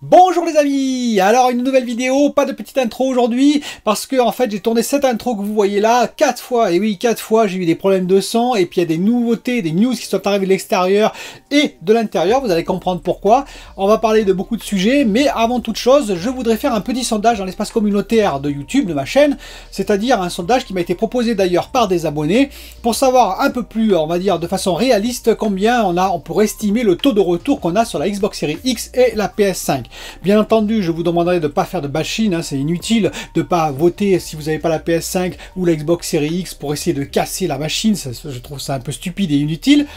Bonjour les amis, alors une nouvelle vidéo, pas de petite intro aujourd'hui, parce que en fait j'ai tourné cette intro que vous voyez là 4 fois, et oui 4 fois j'ai eu des problèmes de son, et puis il y a des nouveautés, des news qui sont arrivées de l'extérieur et de l'intérieur, vous allez comprendre pourquoi. On va parler de beaucoup de sujets, mais avant toute chose, je voudrais faire un petit sondage dans l'espace communautaire de YouTube, de ma chaîne, c'est-à-dire un sondage qui m'a été proposé d'ailleurs par des abonnés, pour savoir un peu plus, on va dire de façon réaliste, combien on pourrait estimer le taux de retour qu'on a sur la Xbox Series X et la PS5. Bien entendu, je vous demanderai de ne pas faire de bashing, hein, c'est inutile de ne pas voter si vous n'avez pas la PS5 ou la Xbox Series X pour essayer de casser la machine, je trouve ça un peu stupide et inutile.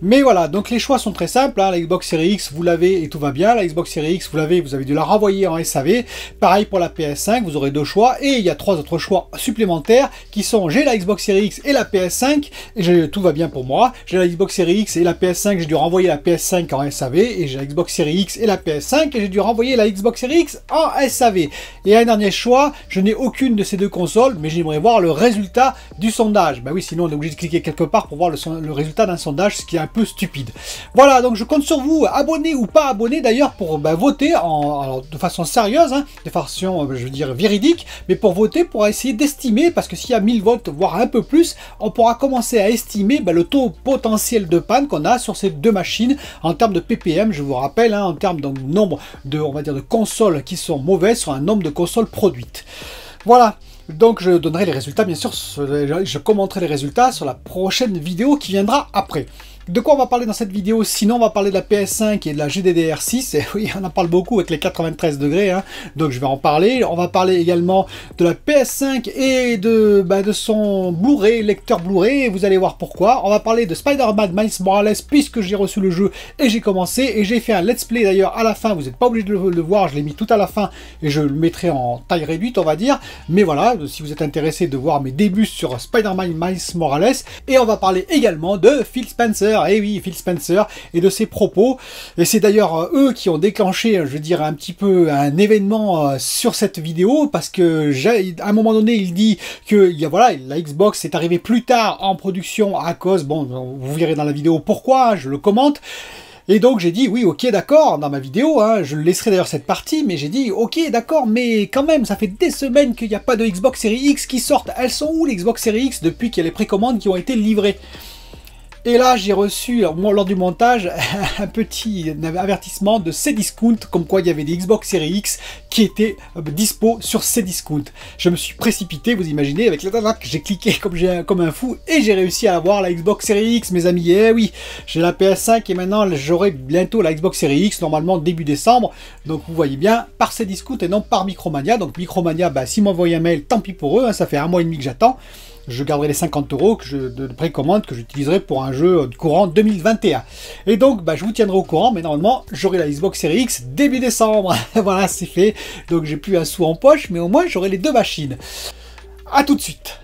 Mais voilà, donc les choix sont très simples, hein. La Xbox Series X, vous l'avez et tout va bien. La Xbox Series X, vous avez dû la renvoyer en SAV. Pareil pour la PS5, vous aurez deux choix. Et il y a trois autres choix supplémentaires qui sont j'ai la Xbox Series X et la PS5, et tout va bien pour moi. J'ai la Xbox Series X et la PS5, j'ai dû renvoyer la PS5 en SAV. Et j'ai la Xbox Series X et la PS5, et j'ai dû renvoyer la Xbox Series X en SAV. Et un dernier choix, je n'ai aucune de ces deux consoles, mais j'aimerais voir le résultat du sondage. Bah oui, sinon on est obligé de cliquer quelque part pour voir le résultat d'un sondage, ce qui est un peu stupide. Voilà, donc je compte sur vous, abonnés ou pas abonnés d'ailleurs, pour voter alors, de façon sérieuse, hein, de façon, je veux dire, véridique, mais pour voter, pour essayer d'estimer, parce que s'il y a 1000 votes, voire un peu plus, on pourra commencer à estimer le taux potentiel de panne qu'on a sur ces deux machines, en termes de ppm, je vous rappelle, hein, en termes de nombre de, on va dire, de consoles qui sont mauvaises sur un nombre de consoles produites. Voilà. Donc je donnerai les résultats, bien sûr, je commenterai les résultats sur la prochaine vidéo qui viendra après. De quoi on va parler dans cette vidéo? Sinon, on va parler de la PS5 et de la GDDR6. Et oui, on en parle beaucoup avec les 93 degrés, hein, donc je vais en parler. On va parler également de la PS5 et de son Blu-ray, lecteur Blu-ray. Vous allez voir pourquoi. On va parler de Spider-Man Miles Morales, puisque j'ai reçu le jeu et j'ai commencé. Et j'ai fait un let's play d'ailleurs à la fin. Vous n'êtes pas obligé de le voir, je l'ai mis tout à la fin. Et je le mettrai en taille réduite, on va dire. Mais voilà, si vous êtes intéressé de voir mes débuts sur Spider-Man Miles Morales. Et on va parler également de Phil Spencer. Et oui, Phil Spencer, et de ses propos. Et c'est d'ailleurs eux qui ont déclenché, je veux dire, un petit peu un événement sur cette vidéo, parce que à un moment donné, il dit que voilà, la Xbox est arrivée plus tard en production à cause, bon, vous verrez dans la vidéo pourquoi, je le commente. Et donc j'ai dit, oui, ok, d'accord, dans ma vidéo, hein, je laisserai d'ailleurs cette partie, mais j'ai dit, ok, d'accord, mais quand même, ça fait des semaines qu'il n'y a pas de Xbox Series X qui sortent. Elles sont où les Xbox Series X depuis qu'il y a les précommandes qui ont été livrées? Et là, j'ai reçu, lors du montage, un petit avertissement de Cdiscount, comme quoi il y avait des Xbox Series X qui étaient dispo sur Cdiscount. Je me suis précipité, vous imaginez, avec la date, j'ai cliqué comme un fou, et j'ai réussi à avoir la Xbox Series X, mes amis. Eh oui, j'ai la PS5, et maintenant, j'aurai bientôt la Xbox Series X, normalement début décembre. Donc, vous voyez bien, par Cdiscount et non par Micromania. Donc, Micromania, s'ils m'envoient un mail, tant pis pour eux, hein, ça fait 1 mois et demi que j'attends. Je garderai les 50 € de précommande que j'utiliserai pour un jeu courant 2021. Et donc, je vous tiendrai au courant, mais normalement, j'aurai la Xbox Series X début décembre. Voilà, c'est fait. Donc, j'ai plus un sou en poche, mais au moins, j'aurai les deux machines. A tout de suite.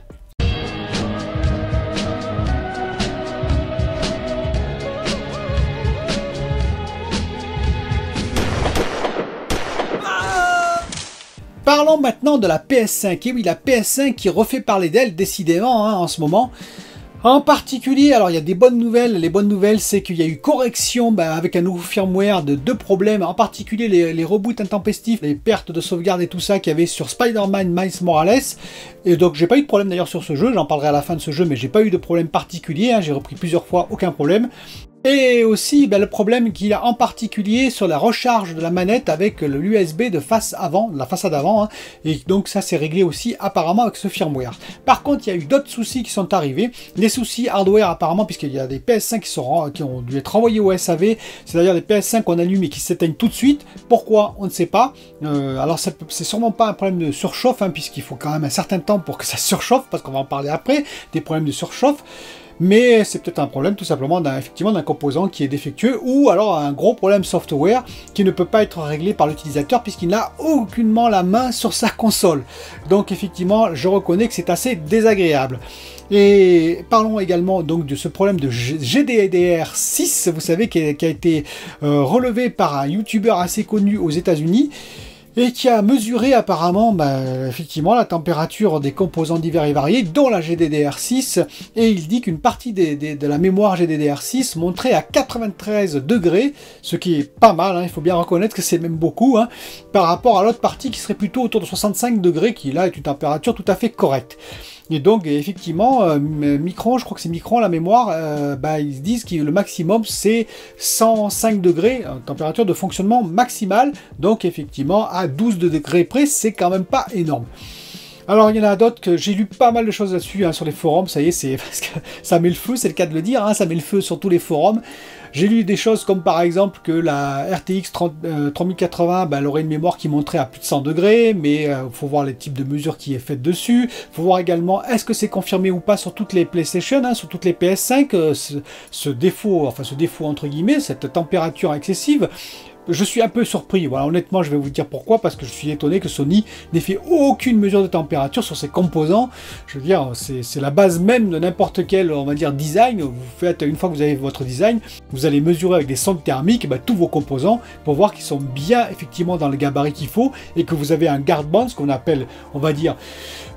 Parlons maintenant de la PS5. Et oui, la PS5 qui refait parler d'elle, décidément, hein, en ce moment. En particulier, alors il y a des bonnes nouvelles. Les bonnes nouvelles, c'est qu'il y a eu correction avec un nouveau firmware de deux problèmes, en particulier les reboots intempestifs, les pertes de sauvegarde et tout ça qu'il y avait sur Spider-Man Miles Morales. Et donc j'ai pas eu de problème d'ailleurs sur ce jeu, j'en parlerai à la fin de ce jeu, mais j'ai pas eu de problème particulier, hein, j'ai repris plusieurs fois, aucun problème. Et aussi le problème qu'il y a en particulier sur la recharge de la manette avec l'USB de face avant, la façade avant, hein, et donc ça c'est réglé aussi apparemment avec ce firmware. Par contre, il y a eu d'autres soucis qui sont arrivés, des soucis hardware apparemment, puisqu'il y a des PS5 qui ont dû être envoyés au SAV, c'est-à-dire des PS5 qu'on allume et qui s'éteignent tout de suite. Pourquoi? On ne sait pas. Alors c'est sûrement pas un problème de surchauffe, hein, puisqu'il faut quand même un certain temps pour que ça surchauffe, parce qu'on va en parler après, des problèmes de surchauffe. Mais c'est peut-être un problème tout simplement effectivement d'un composant qui est défectueux, ou alors un gros problème software qui ne peut pas être réglé par l'utilisateur puisqu'il n'a aucunement la main sur sa console. Donc effectivement, je reconnais que c'est assez désagréable. Et parlons également donc de ce problème de GDDR6, vous savez, qui a été relevé par un YouTuber assez connu aux États-Unis. et qui a mesuré apparemment effectivement la température des composants divers et variés, dont la GDDR6, et il dit qu'une partie de la mémoire GDDR6 montrait à 93 degrés, ce qui est pas mal, hein, il faut bien reconnaître que c'est même beaucoup, hein, par rapport à l'autre partie qui serait plutôt autour de 65 degrés, qui là est une température tout à fait correcte. Et donc, effectivement, Micron, je crois que c'est Micron, la mémoire, ils disent que le maximum, c'est 105 degrés, température de fonctionnement maximale. Donc, effectivement, à 12 degrés près, c'est quand même pas énorme. Alors, il y en a d'autres que j'ai lu pas mal de choses là-dessus, hein, sur les forums, ça y est, c'est parce que ça met le feu, c'est le cas de le dire, hein, ça met le feu sur tous les forums. J'ai lu des choses comme par exemple que la RTX 3080, elle aurait une mémoire qui monterait à plus de 100 degrés, mais il faut voir les types de mesures qui est faite dessus. Il faut voir également, est-ce que c'est confirmé ou pas sur toutes les PlayStation, hein, sur toutes les PS5, ce défaut entre guillemets, cette température excessive. Je suis un peu surpris, voilà, honnêtement je vais vous dire pourquoi, parce que je suis étonné que Sony n'ait fait aucune mesure de température sur ses composants. Je veux dire, c'est la base même de n'importe quel, on va dire, design. Vous faites, une fois que vous avez votre design, vous allez mesurer avec des sondes thermiques tous vos composants pour voir qu'ils sont bien effectivement dans le gabarit qu'il faut et que vous avez un guard band, ce qu'on appelle, on va dire,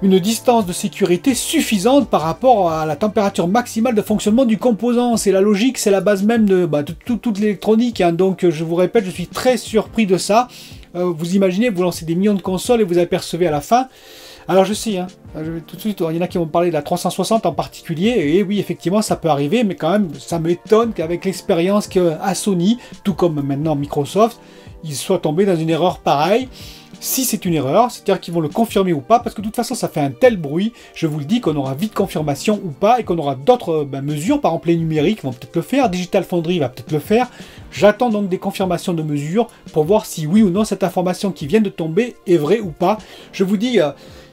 une distance de sécurité suffisante par rapport à la température maximale de fonctionnement du composant. C'est la logique, c'est la base même de toute l'électronique, hein. Donc je vous répète, je suis très surpris de ça. Vous imaginez, vous lancez des millions de consoles et vous apercevez à la fin. Alors je sais, hein, tout de suite, il y en a qui vont parler de la 360 en particulier, et oui, effectivement, ça peut arriver, mais quand même, ça m'étonne qu'avec l'expérience qu'a Sony, tout comme maintenant Microsoft, ils soient tombés dans une erreur pareille. Si c'est une erreur, c'est-à-dire qu'ils vont le confirmer ou pas, parce que de toute façon ça fait un tel bruit, je vous le dis, qu'on aura vite confirmation ou pas, et qu'on aura d'autres mesures, par exemple les numériques vont peut-être le faire, Digital Foundry va peut-être le faire. J'attends donc des confirmations de mesures pour voir si oui ou non cette information qui vient de tomber est vraie ou pas. Je vous dis,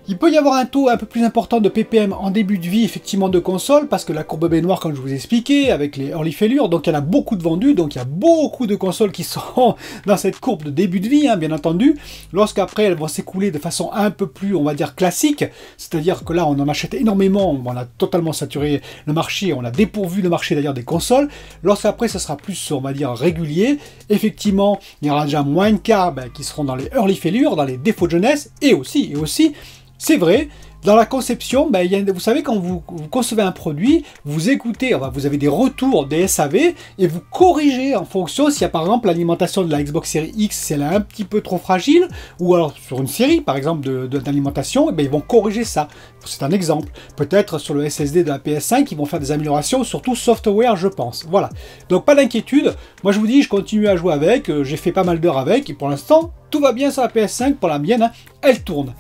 il peut y avoir un taux un peu plus important de ppm en début de vie, effectivement, de console, parce que la courbe baignoire, comme je vous ai expliqué, avec les early failures, donc il y en a beaucoup de vendus, donc il y a beaucoup de consoles qui sont dans cette courbe de début de vie, hein, bien entendu. Lorsqu'après, elles vont s'écouler de façon un peu plus, on va dire, classique, c'est-à-dire que là, on en achète énormément, on a totalement saturé le marché, on a dépourvu le marché d'ailleurs des consoles. Lorsqu'après, ça sera plus, on va dire, régulier, effectivement, il y aura déjà moins de cas qui seront dans les early failures, dans les défauts de jeunesse, et aussi, c'est vrai, dans la conception, vous savez, quand vous concevez un produit, vous écoutez, vous avez des retours des SAV et vous corrigez en fonction s'il y a par exemple l'alimentation de la Xbox Series X, si elle est un petit peu trop fragile, ou alors sur une série par exemple d'alimentation, ils vont corriger ça. C'est un exemple. Peut-être sur le SSD de la PS5, ils vont faire des améliorations, surtout software, je pense. Voilà. Donc pas d'inquiétude. Moi je vous dis, je continue à jouer avec, j'ai fait pas mal d'heures avec, et pour l'instant, tout va bien sur la PS5, pour la mienne, hein, elle tourne.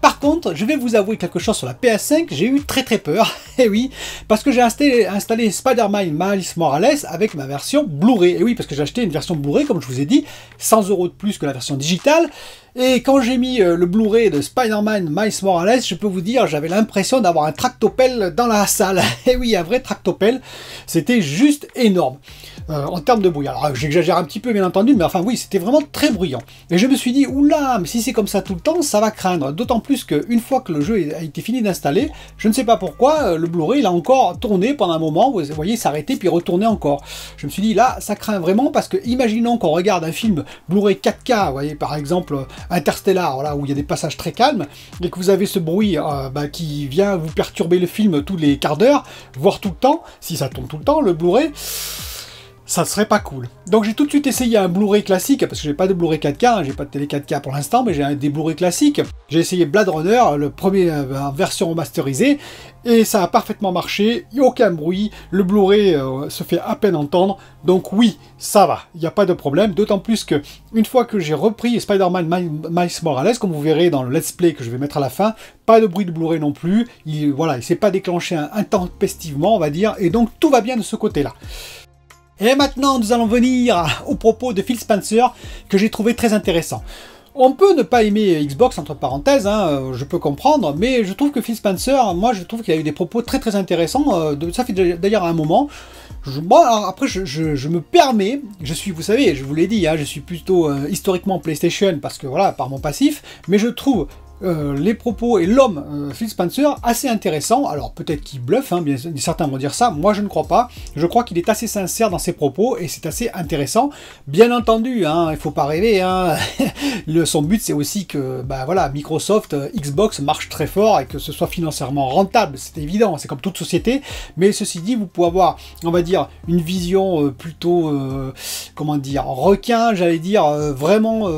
Par contre, je vais vous avouer quelque chose sur la PS5, j'ai eu très peur, et oui, parce que j'ai installé Spider-Man Miles Morales avec ma version Blu-ray. Et oui, parce que j'ai acheté une version Blu-ray, comme je vous ai dit, 100 € de plus que la version digitale. Et quand j'ai mis le Blu-ray de Spider-Man Miles Morales, je peux vous dire, j'avais l'impression d'avoir un tractopelle dans la salle. Et oui, un vrai tractopelle, c'était juste énorme. En termes de bruit. Alors j'exagère un petit peu bien entendu, mais enfin oui, c'était vraiment très bruyant. Et je me suis dit, oula, mais si c'est comme ça tout le temps, ça va craindre. D'autant plus qu'une fois que le jeu a été fini d'installer, je ne sais pas pourquoi, le Blu-ray il a encore tourné pendant un moment, vous voyez, s'arrêter puis retourner encore. Je me suis dit, là, ça craint vraiment, parce que imaginons qu'on regarde un film Blu-ray 4K, vous voyez, par exemple Interstellar, là où il y a des passages très calmes, et que vous avez ce bruit qui vient vous perturber le film tous les quarts d'heure, voire tout le temps, si ça tourne tout le temps, le Blu-ray, ça serait pas cool. Donc j'ai tout de suite essayé un Blu-ray classique, parce que j'ai pas de Blu-ray 4K, hein, j'ai pas de télé 4K pour l'instant, mais j'ai des Blu-ray classiques. J'ai essayé Blade Runner, le premier en version remasterisée, et ça a parfaitement marché, il n'y a aucun bruit, le Blu-ray se fait à peine entendre, donc oui, ça va, il n'y a pas de problème, d'autant plus que une fois que j'ai repris Spider-Man Miles Morales, comme vous verrez dans le let's play que je vais mettre à la fin, pas de bruit de Blu-ray non plus, il s'est pas déclenché intempestivement, on va dire, et donc tout va bien de ce côté-là. Et maintenant, nous allons venir au propos de Phil Spencer, que j'ai trouvé très intéressant. On peut ne pas aimer Xbox, entre parenthèses, hein, je peux comprendre, mais je trouve que Phil Spencer, moi je trouve qu'il a eu des propos très intéressants, ça fait d'ailleurs un moment. Après, je me permets, vous savez, je vous l'ai dit, hein, je suis plutôt historiquement PlayStation, parce que voilà, par mon passif, mais je trouve les propos et l'homme Phil Spencer assez intéressant. Alors peut-être qu'il bluffe, hein, bien certains vont dire ça, moi je ne crois pas. Je crois qu'il est assez sincère dans ses propos et c'est assez intéressant. Bien entendu, hein, il faut pas rêver, hein. Son but c'est aussi que bah, voilà, Microsoft, Xbox marche très fort et que ce soit financièrement rentable, c'est évident, c'est comme toute société. Mais ceci dit, vous pouvez avoir, on va dire, une vision plutôt, comment dire, requin, j'allais dire, vraiment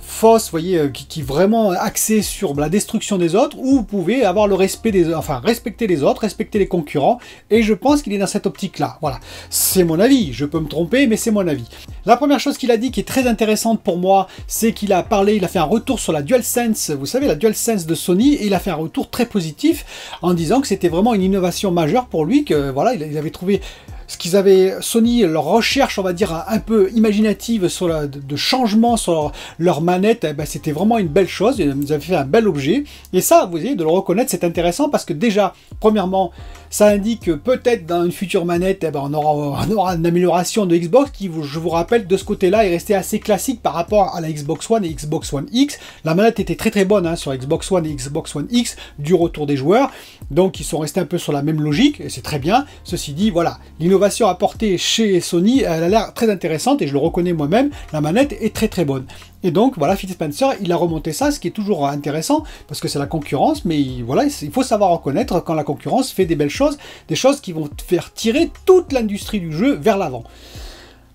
fausse, vous voyez, qui est vraiment axée sur la destruction des autres, ou vous pouvez avoir le respect des, enfin, respecter les autres, respecter les concurrents, et je pense qu'il est dans cette optique-là. Voilà, c'est mon avis, je peux me tromper, mais c'est mon avis. La première chose qu'il a dit qui est très intéressante pour moi, c'est qu'il a parlé, il a fait un retour sur la DualSense, vous savez, la DualSense de Sony, et il a fait un retour très positif en disant que c'était vraiment une innovation majeure pour lui, que voilà, il avait trouvé ce qu'ils avaient, Sony, leur recherche, on va dire, un peu imaginative sur de changement sur leur manette, eh ben, c'était vraiment une belle chose, ils avaient fait un bel objet, et ça, vous voyez, de le reconnaître, c'est intéressant, parce que déjà, premièrement, ça indique que peut-être dans une future manette, eh ben, on aura une amélioration de Xbox qui, je vous rappelle, de ce côté-là, est resté assez classique par rapport à la Xbox One et Xbox One X. La manette était très très bonne hein, sur Xbox One et Xbox One X, du retour des joueurs, donc ils sont restés un peu sur la même logique, et c'est très bien. Ceci dit, voilà, l'innovation apportée chez Sony, elle a l'air très intéressante, et je le reconnais moi-même, la manette est très très bonne. Et donc, voilà, Phil Spencer, il a remonté ça, ce qui est toujours intéressant, parce que c'est la concurrence, mais voilà, il faut savoir reconnaître quand la concurrence fait des belles choses, des choses qui vont faire tirer toute l'industrie du jeu vers l'avant.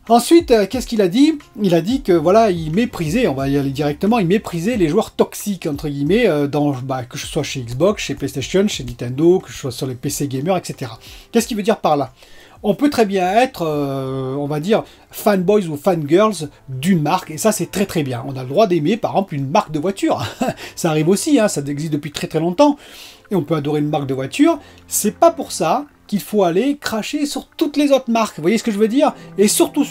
Ensuite, qu'est-ce qu'il a dit? Il a dit que voilà, il méprisait, on va y aller directement, il méprisait les joueurs toxiques, entre guillemets, que je sois chez Xbox, chez PlayStation, chez Nintendo, que je sois sur les PC gamers, etc. Qu'est-ce qu'il veut dire par là? On peut très bien être, on va dire, fanboys ou fangirls d'une marque, et ça c'est très très bien. On a le droit d'aimer, par exemple, une marque de voiture. Ça arrive aussi, hein, ça existe depuis très très longtemps, et on peut adorer une marque de voiture. C'est pas pour ça qu'il faut aller cracher sur toutes les autres marques. Vous voyez ce que je veux dire? Et surtout,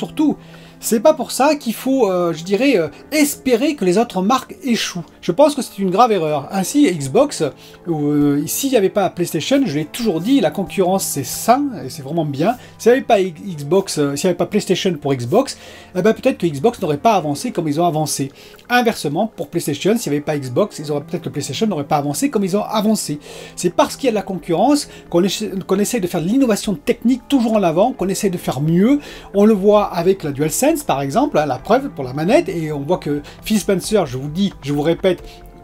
c'est pas pour ça qu'il faut, je dirais, espérer que les autres marques échouent. Je pense que c'est une grave erreur. Ainsi, Xbox, s'il n'y avait pas PlayStation, je l'ai toujours dit, la concurrence c'est sain, et c'est vraiment bien. S'il n'y avait pas Xbox, s'il n'y avait pas PlayStation pour Xbox, eh ben peut-être que Xbox n'aurait pas avancé comme ils ont avancé. Inversement, pour PlayStation, s'il n'y avait pas Xbox, peut-être que PlayStation n'aurait pas avancé comme ils ont avancé. C'est parce qu'il y a de la concurrence qu'on essaie de faire de l'innovation technique toujours en avant, qu'on essaie de faire mieux. On le voit avec la DualSense, par exemple, hein, la preuve pour la manette, et on voit que Phil Spencer, je vous dis, je vous répète,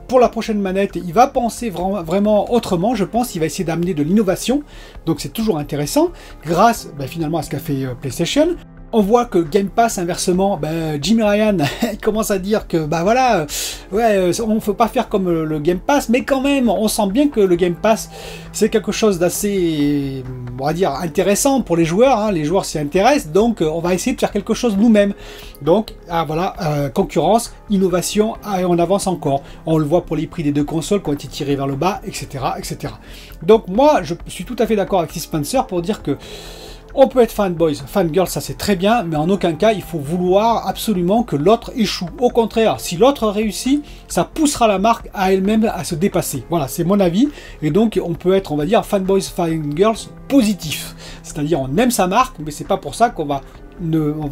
pour la prochaine manette, il va penser vraiment autrement, je pense, il va essayer d'amener de l'innovation, donc c'est toujours intéressant, grâce finalement à ce qu'a fait PlayStation. On voit que Game Pass, inversement, Jimmy Ryan, il commence à dire que, voilà, on ne peut pas faire comme le Game Pass, mais quand même, on sent bien que le Game Pass, c'est quelque chose d'assez, on va dire, intéressant pour les joueurs, hein, les joueurs s'y intéressent, donc on va essayer de faire quelque chose nous-mêmes. Donc, voilà, concurrence, innovation, et on avance encore. On le voit pour les prix des deux consoles qui ont été tirés vers le bas, etc., etc. Donc moi, je suis tout à fait d'accord avec Phil Spencer pour dire que on peut être fanboys, fangirls, ça c'est très bien, mais en aucun cas il faut vouloir absolument que l'autre échoue. Au contraire, si l'autre réussit, ça poussera la marque à elle-même à se dépasser. Voilà, c'est mon avis. Et donc on peut être, on va dire, fanboys, fangirls positifs. C'est-à-dire on aime sa marque, mais c'est pas pour ça qu'on va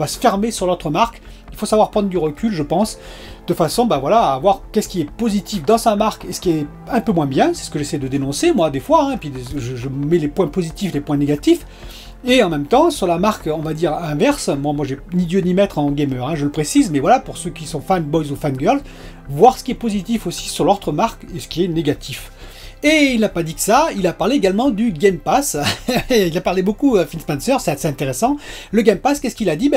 se fermer sur l'autre marque. Il faut savoir prendre du recul, je pense, de façon à voir qu'est-ce qui est positif dans sa marque et ce qui est un peu moins bien. C'est ce que j'essaie de dénoncer, moi, des fois, hein, puis je mets les points positifs, les points négatifs. Et en même temps, sur la marque, on va dire inverse, moi j'ai ni Dieu ni maître en gamer, hein, je le précise, mais voilà, pour ceux qui sont fanboys ou fangirls, voir ce qui est positif aussi sur l'autre marque et ce qui est négatif. Et il n'a pas dit que ça, il a parlé également du Game Pass. Il a parlé beaucoup, Phil Spencer, c'est assez intéressant. Le Game Pass, qu'est-ce qu'il a dit?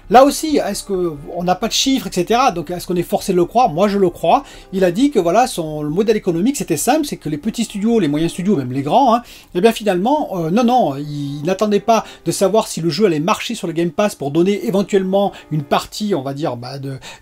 Là aussi, est-ce qu'on n'a pas de chiffres, etc. Donc est-ce qu'on est forcé de le croire? Moi je le crois. Il a dit que voilà, le modèle économique c'était simple, c'est que les petits studios, les moyens studios, même les grands, hein, et bien finalement, non, il n'attendait pas de savoir si le jeu allait marcher sur le Game Pass pour donner éventuellement une partie, on va dire,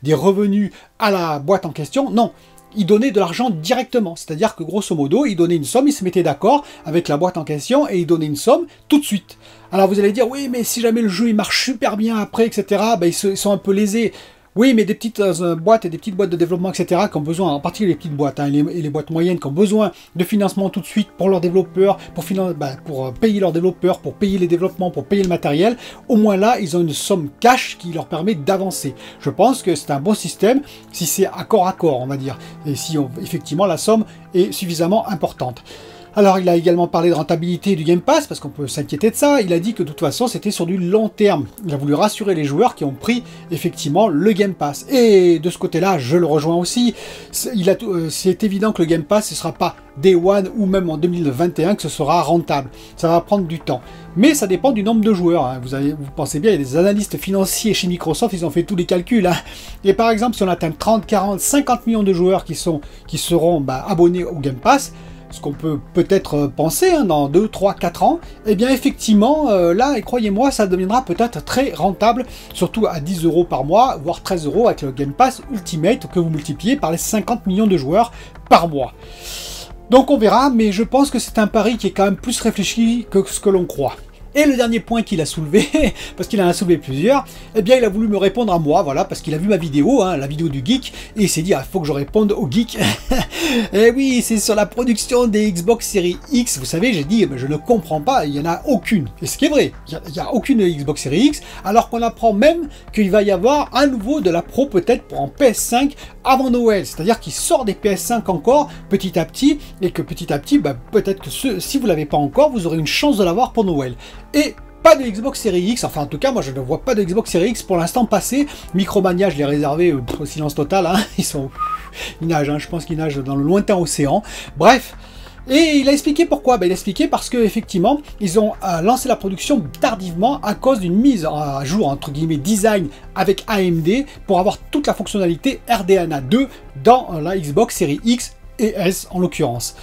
des revenus à la boîte en question. Non. Il donnait de l'argent directement, c'est-à-dire que grosso modo, il donnait une somme, il se mettait d'accord avec la boîte en question et il donnait une somme tout de suite. Alors vous allez dire, oui, mais si jamais le jeu il marche super bien après, etc., ils sont un peu lésés. Oui, mais des petites boîtes et des petites boîtes de développement, etc., qui ont besoin, en particulier les petites boîtes, hein, et les boîtes moyennes, qui ont besoin de financement tout de suite pour leurs développeurs, pour payer leurs développeurs, pour payer les développements, pour payer le matériel, au moins là, ils ont une somme cash qui leur permet d'avancer. Je pense que c'est un bon système, si c'est accord à corps, on va dire, et si effectivement la somme est suffisamment importante. Alors, il a également parlé de rentabilité du Game Pass, parce qu'on peut s'inquiéter de ça. Il a dit que de toute façon, c'était sur du long terme. Il a voulu rassurer les joueurs qui ont pris, effectivement, le Game Pass. Et de ce côté-là, je le rejoins aussi. C'est évident que le Game Pass, ce ne sera pas Day One ou même en 2021 que ce sera rentable. Ça va prendre du temps. Mais ça dépend du nombre de joueurs. Hein. Vous pensez bien, il y a des analystes financiers chez Microsoft, ils ont fait tous les calculs. Hein. Et par exemple, si on atteint 30, 40, 50 millions de joueurs qui seront abonnés au Game Pass, ce qu'on peut peut-être penser hein, dans 2, 3, 4 ans, eh bien effectivement, là, et croyez-moi, ça deviendra peut-être très rentable, surtout à 10 € par mois, voire 13 € avec le Game Pass Ultimate, que vous multipliez par les 50 millions de joueurs par mois. Donc on verra, mais je pense que c'est un pari qui est quand même plus réfléchi que ce que l'on croit. Et le dernier point qu'il a soulevé, parce qu'il en a soulevé plusieurs, eh bien il a voulu me répondre à moi, voilà, parce qu'il a vu ma vidéo, hein, la vidéo du geek, et il s'est dit, ah, faut que je réponde au geek. Et oui, c'est sur la production des Xbox Series X, vous savez, j'ai dit, je ne comprends pas, il n'y en a aucune. Et ce qui est vrai, il n'y a aucune Xbox Series X, alors qu'on apprend même qu'il va y avoir à nouveau de la Pro peut-être pour en PS5 avant Noël, c'est-à-dire qu'il sort des PS5 encore petit à petit, et que petit à petit, peut-être que si vous ne l'avez pas encore, vous aurez une chance de l'avoir pour Noël. Et pas de Xbox Series X, enfin en tout cas moi je ne vois pas de Xbox Series X pour l'instant passé. Micromania je l'ai réservé au silence total, hein. Ils nagent, hein. Je pense qu'ils nagent dans le lointain océan. Bref, et il a expliqué pourquoi. Il a expliqué parce que effectivement ils ont lancé la production tardivement à cause d'une mise à jour entre guillemets design avec AMD pour avoir toute la fonctionnalité RDNA 2 dans la Xbox Series X et S en l'occurrence.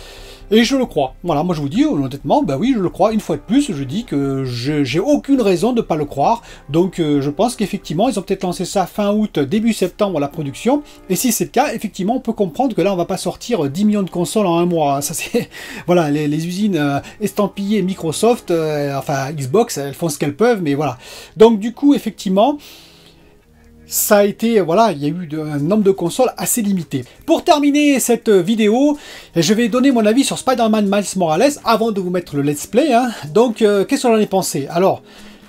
Et je le crois. Voilà, moi je vous dis honnêtement, oui, je le crois. Une fois de plus, je dis que j'ai aucune raison de ne pas le croire. Donc je pense qu'effectivement, ils ont peut-être lancé ça fin août, début septembre, la production. Et si c'est le cas, effectivement, on peut comprendre que là, on va pas sortir 10 millions de consoles en un mois. Ça c'est voilà, les usines estampillées Microsoft, enfin Xbox, elles font ce qu'elles peuvent, mais voilà. Donc du coup, effectivement, ça a été, voilà, il y a eu un nombre de consoles assez limité. Pour terminer cette vidéo, je vais donner mon avis sur Spider-Man Miles Morales avant de vous mettre le let's play. Hein. Donc, qu'est-ce que j'en ai pensé? Alors,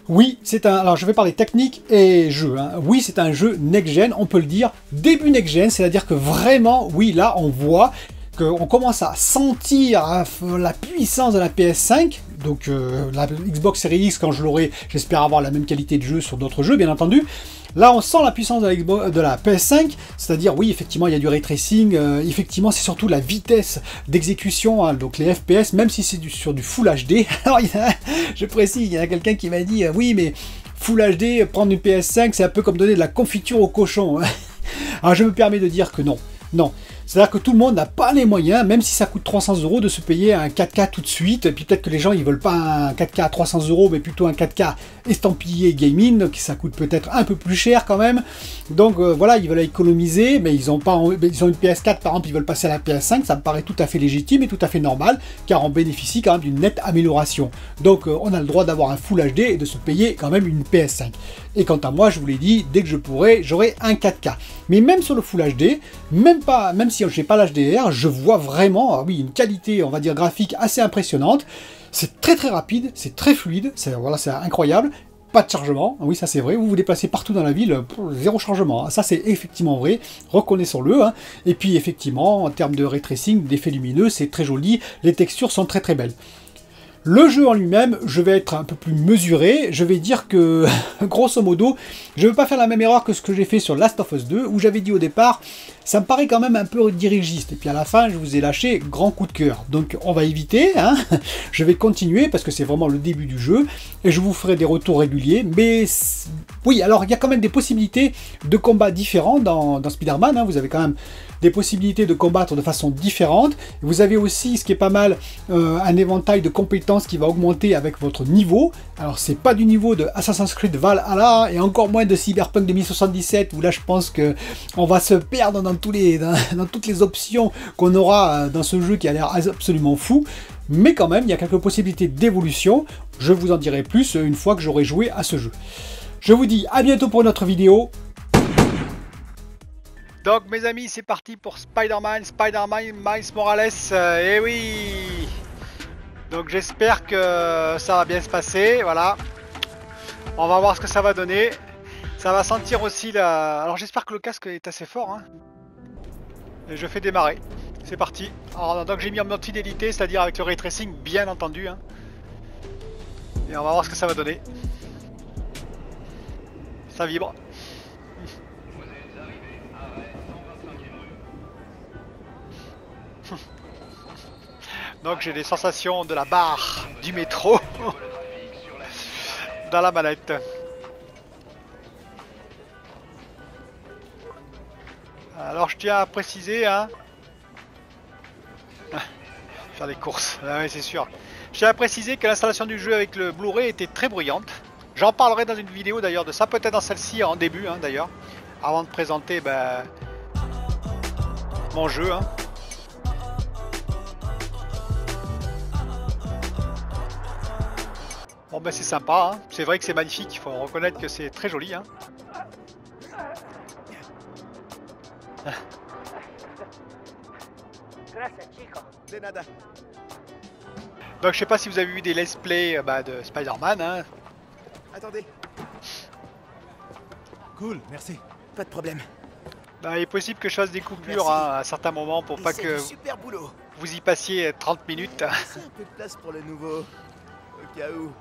oui, alors je vais parler technique et jeu. Hein. Oui, c'est un jeu next-gen, on peut le dire, début next-gen, c'est-à-dire que vraiment, oui, là, on voit qu'on commence à sentir la puissance de la PS5, donc la Xbox Series X, quand je l'aurai, j'espère avoir la même qualité de jeu sur d'autres jeux, bien entendu. Là, on sent la puissance de la PS5, c'est-à-dire, oui, effectivement, il y a du ray tracing, effectivement, c'est surtout la vitesse d'exécution, hein, donc les FPS, même si c'est sur du Full HD. Alors, je précise, il y a quelqu'un qui m'a dit, oui, mais Full HD, prendre une PS5, c'est un peu comme donner de la confiture au cochon. Alors, je me permets de dire que non. Non, c'est-à-dire que tout le monde n'a pas les moyens, même si ça coûte 300 €, de se payer un 4K tout de suite. Et puis peut-être que les gens ils veulent pas un 4K à 300 €, mais plutôt un 4K estampillé gaming, qui ça coûte peut-être un peu plus cher quand même. Donc voilà, ils veulent économiser, mais ils ont une PS4 par exemple, ils veulent passer à la PS5, ça me paraît tout à fait légitime et tout à fait normal, car on bénéficie quand même d'une nette amélioration. Donc on a le droit d'avoir un Full HD et de se payer quand même une PS5. Et quant à moi, je vous l'ai dit, dès que je pourrai, j'aurai un 4K. Mais même sur le Full HD, même si je n'ai pas l'HDR, je vois vraiment, oui, une qualité, on va dire, graphique assez impressionnante. C'est très très rapide, c'est très fluide, voilà, c'est incroyable. Pas de chargement, oui ça c'est vrai, vous vous déplacez partout dans la ville, zéro chargement, ça c'est effectivement vrai, reconnaissons-le. Hein. Et puis effectivement, en termes de ray tracing, d'effets lumineux, c'est très joli, les textures sont très très belles. Le jeu en lui-même, je vais être un peu plus mesuré, je vais dire que, grosso modo, je ne veux pas faire la même erreur que ce que j'ai fait sur Last of Us 2, où j'avais dit au départ, ça me paraît quand même un peu dirigiste, et puis à la fin, je vous ai lâché grand coup de cœur. Donc on va éviter, hein. Je vais continuer, parce que c'est vraiment le début du jeu, et je vous ferai des retours réguliers, mais oui, alors il y a quand même des possibilités de combat différents dans Spider-Man, hein. Vous avez quand même des possibilités de combattre de façon différente. Vous avez aussi, ce qui est pas mal, un éventail de compétences qui va augmenter avec votre niveau. Alors c'est pas du niveau de Assassin's Creed Valhalla et encore moins de Cyberpunk 2077 où là je pense que on va se perdre dans toutes les options qu'on aura dans ce jeu qui a l'air absolument fou. Mais quand même, il y a quelques possibilités d'évolution. Je vous en dirai plus une fois que j'aurai joué à ce jeu. Je vous dis à bientôt pour une autre vidéo. Donc mes amis, c'est parti pour Spider-Man Miles Morales. Et oui. Donc j'espère que ça va bien se passer. Voilà. On va voir ce que ça va donner. Ça va sentir aussi la... Alors j'espère que le casque est assez fort. Hein. Et je fais démarrer. C'est parti. Alors donc j'ai mis en mode fidélité, c'est-à-dire avec le ray tracing, bien entendu. Hein. Et on va voir ce que ça va donner. Ça vibre. Donc j'ai des sensations de la barre du métro dans la manette. Alors je tiens à préciser, hein, faire les courses, ah ouais, c'est sûr. Je tiens à préciser que l'installation du jeu avec le Blu-ray était très bruyante. J'en parlerai dans une vidéo d'ailleurs de ça, peut-être dans celle-ci en début hein, d'ailleurs, avant de présenter mon jeu. Hein. Bon ben c'est sympa, hein. C'est vrai que c'est magnifique, il faut reconnaître que c'est très joli. Hein. Donc je sais pas si vous avez vu des let's play de Spider-Man. Hein. Attendez. Cool, merci. Pas de problème. Bah, il est possible que je fasse des coupures hein, à certains moments pour pas que super boulot. Vous y passiez 30 minutes. C'est un peu de place pour le nouveau, au cas où.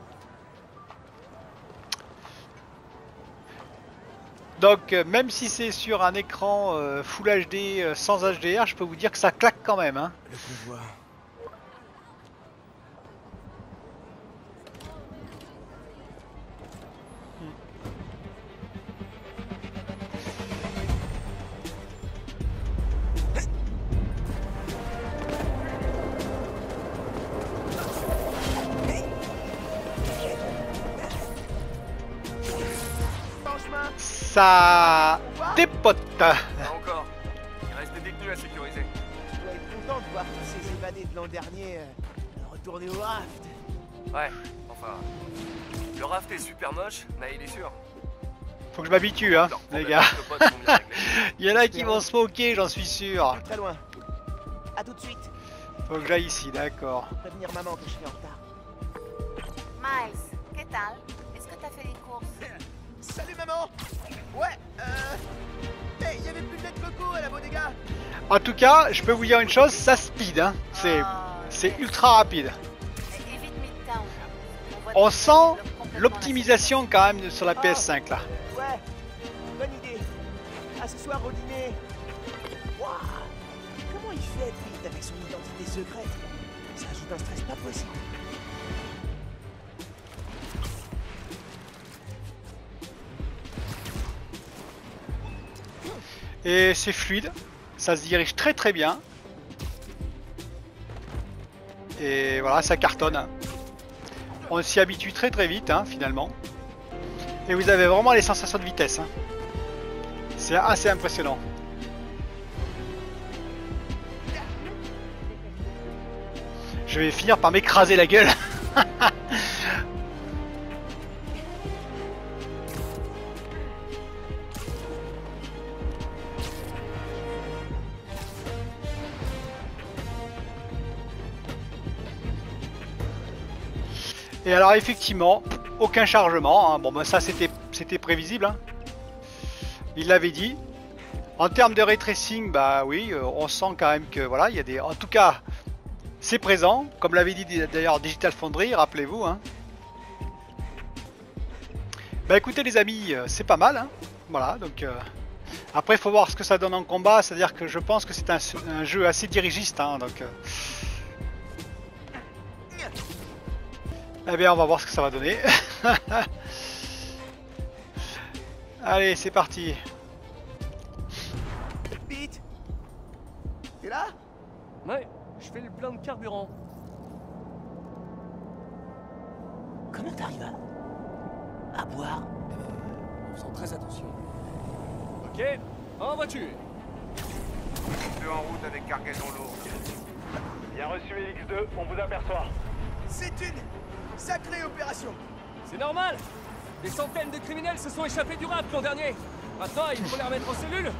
Donc même si c'est sur un écran Full HD sans HDR, je peux vous dire que ça claque quand même. Hein. Le convoi. Ça dépote. Pas encore. Il reste des détenus à sécuriser. Je dois être content de voir tous ces évadés de l'an dernier retourner au raft. Ouais, enfin... Le raft est super moche, mais il est sûr. Faut que je m'habitue, hein, les gars. Il y en a qui vont se moquer, j'en suis sûr. Très loin. À tout de suite. Faut que j'aille ici, d'accord. Prévenir maman que je suis en retard. Miles, ¿qué tal? Est-ce que t'as fait les courses? Salut maman. Ouais, hey, il y avait plus de lait de coco à la bodega. En tout cas, je peux vous dire une chose, ça speed, hein. C'est ultra rapide. Évite Midtown. On sent l'optimisation quand même sur la PS5 là. Ouais, bonne idée. À ce soir au dîner. Waouh. Comment il fait vite avec son identité secrète? Ça ajoute un stress pas possible. Et c'est fluide, ça se dirige très très bien. Et voilà, ça cartonne. Hein. On s'y habitue très très vite hein, finalement. Et vous avez vraiment les sensations de vitesse. Hein. C'est assez impressionnant. Je vais finir par m'écraser la gueule. Et alors effectivement, aucun chargement, hein. Bon ben ça c'était prévisible, hein. Il l'avait dit. En termes de ray tracing, bah oui, on sent quand même que voilà, il y a des... En tout cas, c'est présent, comme l'avait dit d'ailleurs Digital Foundry, rappelez-vous. Hein. Bah écoutez les amis, c'est pas mal, hein. Voilà, donc... Après il faut voir ce que ça donne en combat, c'est-à-dire que je pense que c'est un jeu assez dirigiste, hein, donc... Eh bien on va voir ce que ça va donner. Allez c'est parti. Pete, t'es là? Ouais, je fais le plein de carburant. Comment t'arrives à boire? En faisant très attention. Ok, en voiture. Deux en route avec cargaison lourde. Bien reçu LX2, on vous aperçoit. C'est une sacrée opération. C'est normal. Des centaines de criminels se sont échappés du rap l'an dernier. Maintenant, il faut les remettre en cellule.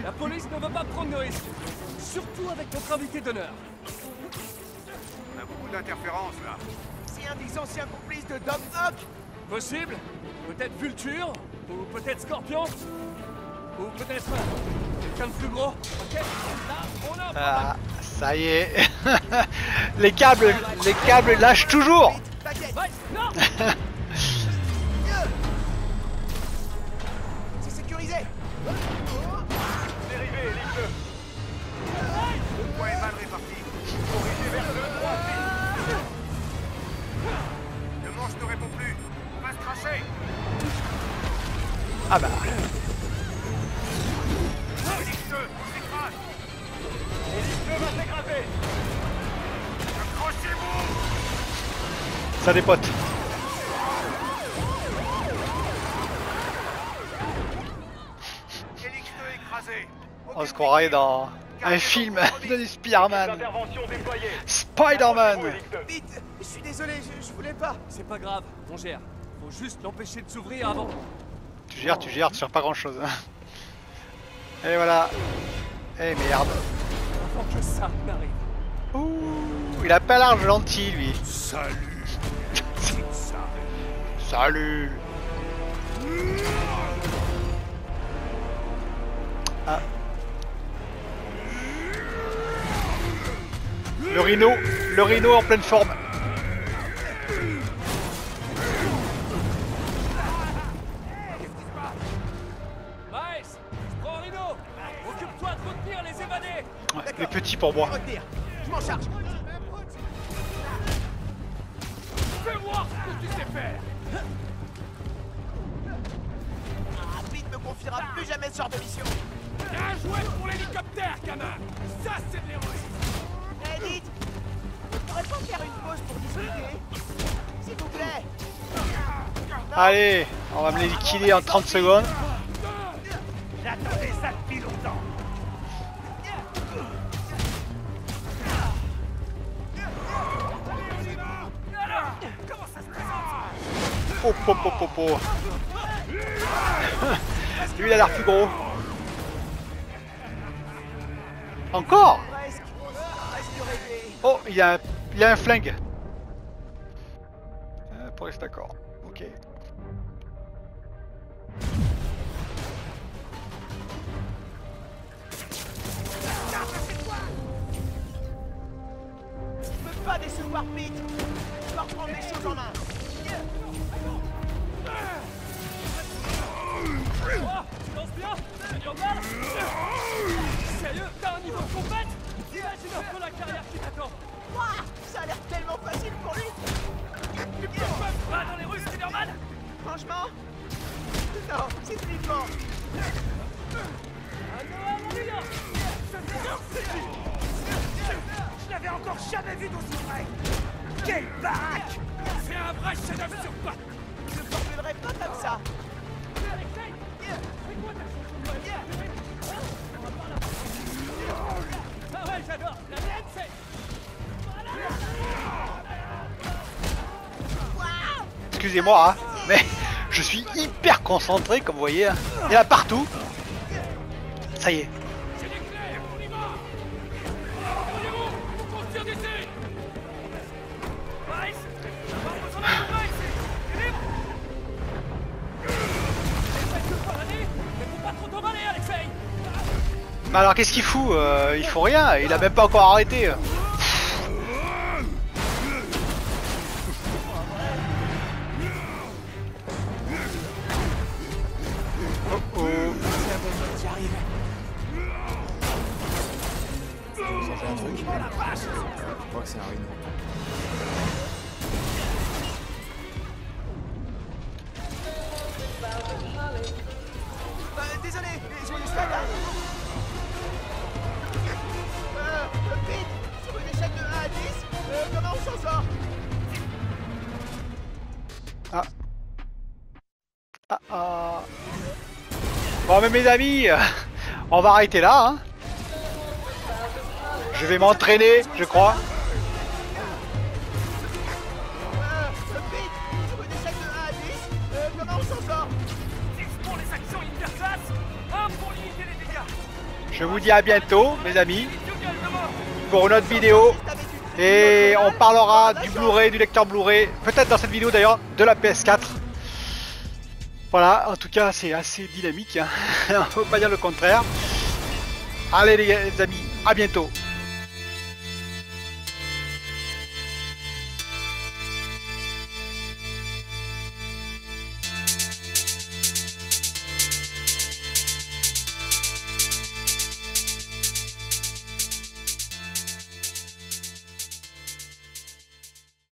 La police ne veut pas prendre de risques. Surtout avec notre invité d'honneur. On a beaucoup d'interférences là. C'est un des anciens complices de Doc Ock. Possible. Peut-être Vulture. Ou peut-être Scorpion. Ou peut-être quelqu'un de plus gros. Ok. Là, on a un Ah, ça y est. les câbles lâchent toujours. Vite, t'inquiète. Ouais, non. C'est sécurisé. Dérivé, Elite 2. Le poids est mal réparti. Corrigez vers 2, 3, Le manche ne répond plus. On va se cracher. Ah bah. Elite 2, on s'écrase. Elite 2 va s'écraser. Accrochez-vous. Ça dépote. Elite 2 écrasé. On se croirait dans un film de Spider-Man. Intervention déployée. Spider-Man. Elite 2. Vite. Je suis désolé, je voulais pas. C'est pas grave, on gère. Faut juste l'empêcher de s'ouvrir avant. Tu gères, tu gères pas grand chose. Et voilà. Eh merde. Avant que ça n'arrive. Ouh, il a pas large gentil lui. Salut. Salut. Ah. Le rhino en pleine forme. Miles, je prends Rhino. Occupe-toi de retenir les évadés. Ouais, les petits pour moi. Retenir. Je m'en charge. Fais voir ce que tu sais faire. Ah, Pete me confiera plus jamais ce genre de mission. Bien joué pour l'hélicoptère, gamin. Ça, c'est de l'héroïsme. Eh, dites, on pourrait pas faire une pause pour discuter? S'il vous plaît. Allez, on va me les liquider en 30 secondes. J'attendais ça depuis longtemps. Comment ça se présente? Oh, oh, oh, oh, oh. Lui, il a l'air plus gros. Encore? Presque rêvé. Oh, il a un flingue. Pour rester d'accord. Ok. Je peux pas décevoir Pete. Je dois reprendre les choses en main. Oh, tu lances bien? C'est normal? Sérieux? T'as un niveau de compète? Imagine un peu la carrière qui t'attend. Ouah, ça a l'air tellement facile pour lui. Tu peux pas dans les rues, Spider-Man? Franchement, non, c'est flippant. Je l'avais encore jamais vu d'aussi vrai. Quelle baraque. C'est un vrai chef-d'œuvre sur pattes. Je ne formulerai pas comme ça. Ah ouais, j'adore. La mienne, c'est... Excusez-moi, hein, mais je suis hyper concentré, comme vous voyez. Hein. Il y en a partout. Ça y est. C'est l'éclair, on y va. Débrouillez-vous, faut qu'on se tire d'ici. Miles, on va besoin d'un coup ici. T'es libre? Essaye de palaner, mais faut pas trop t'emballer, Alexei. Mais alors qu'est-ce qu'il fout? Il faut rien, il a même pas encore arrêté. Oh oh. J'y arrive. Je crois que c'est un rhino. Désolé, j'ai eu ça là. Pete, sur une échelle de 1 à 10, comment on s'en sort? Ah. Ah ah. Bon mais mes amis, on va arrêter là. Hein. Je vais m'entraîner, je crois. Pete, sur une échelle de 1 à 10, comment on s'en sort? 10 pour les actions interclasses, 1 pour limiter les dégâts. Je vous dis à bientôt, mes amis, pour une autre vidéo. Et on parlera du Blu-ray, du lecteur Blu-ray, peut-être dans cette vidéo d'ailleurs, de la PS4. Voilà, en tout cas, c'est assez dynamique, hein. On ne peut pas dire le contraire. Allez les amis, à bientôt.